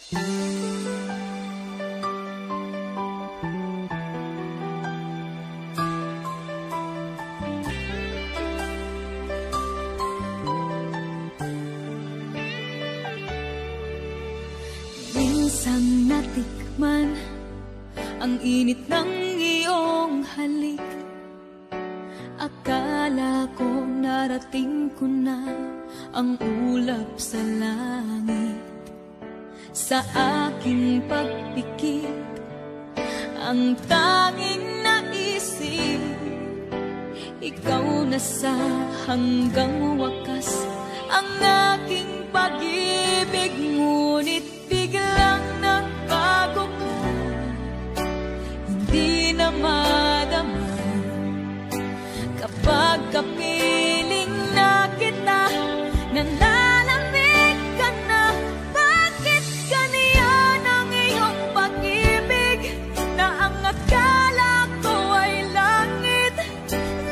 Minsang natikman ang init ng iyong halik. Akala ko narating ko na ang ulap sa langit. Sa aking pagpikit, ang tanging naisip, ikaw na sa hanggang wakas ang aking pag-ibig. Ngunit biglang nagbago ka, hindi na madama kapag kapiling na kita. Nanalamig ka na, bakit ganyan ang iyong pag-ibig na ang akala ko ay langit?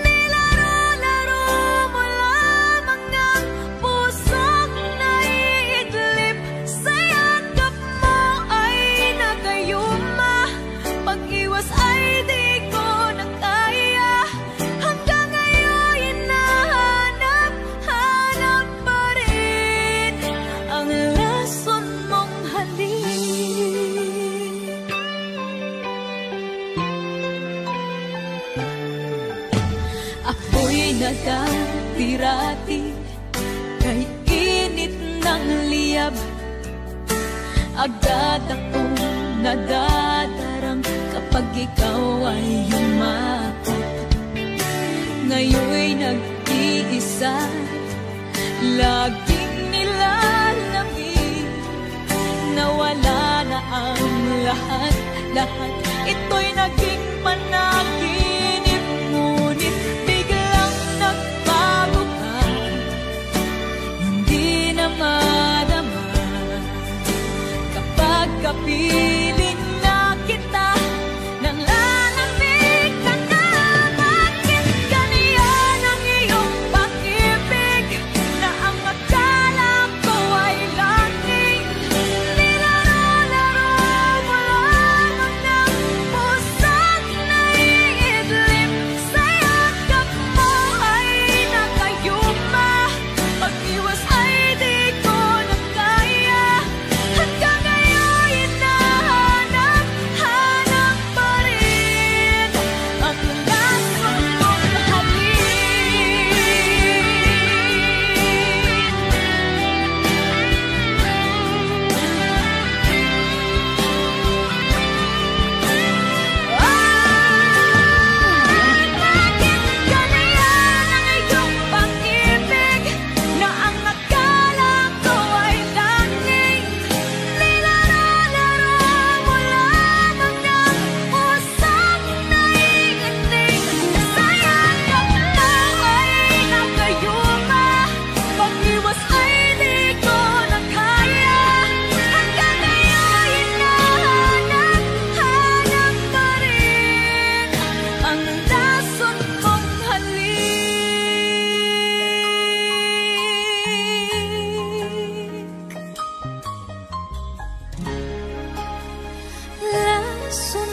Nilaro-laro mo lamang ang pusong naiidlip. Sa yakap mo ay nagayuma, pag-iwas ay di ko na kaya. Hanggang ngayon hinahanap-hanap pa rin ang lason mong halik. Ako'y nagdati-rati kay init ng liyab. Agad akong nadadarang kapag ikaw ay yumakap. Ngayon'y nag-iisa, laging nilalamig. Nawala na ang lahat-lahat, ito'y naging panaginip. Ngunit biglang nagbago ka, hindi na madama kapag kapiling na kita. Nalalamig ka na, bakit ganyan ang iyong pag-ibig na ang akala ko ay langit? Nilaro-laro mo lamang ng pusong naiidlip. Sa yakap mo ay nakayuma, pag-iwas ay di ko na kaya. Hanggang ngayon hinahanap-hanap pa rin ang lason mong halik. Bakit ganyan ang iyong pag-ibig na ang akala ko ay langit? Nilaro-laro mo lamang ng pusong naiinig. Sa yakap mo ay nakayuma, pag-iwas ay di ko na kaya. Hanggang ngayon hinahanap-hanap pa rin ang lason mong halik. Lason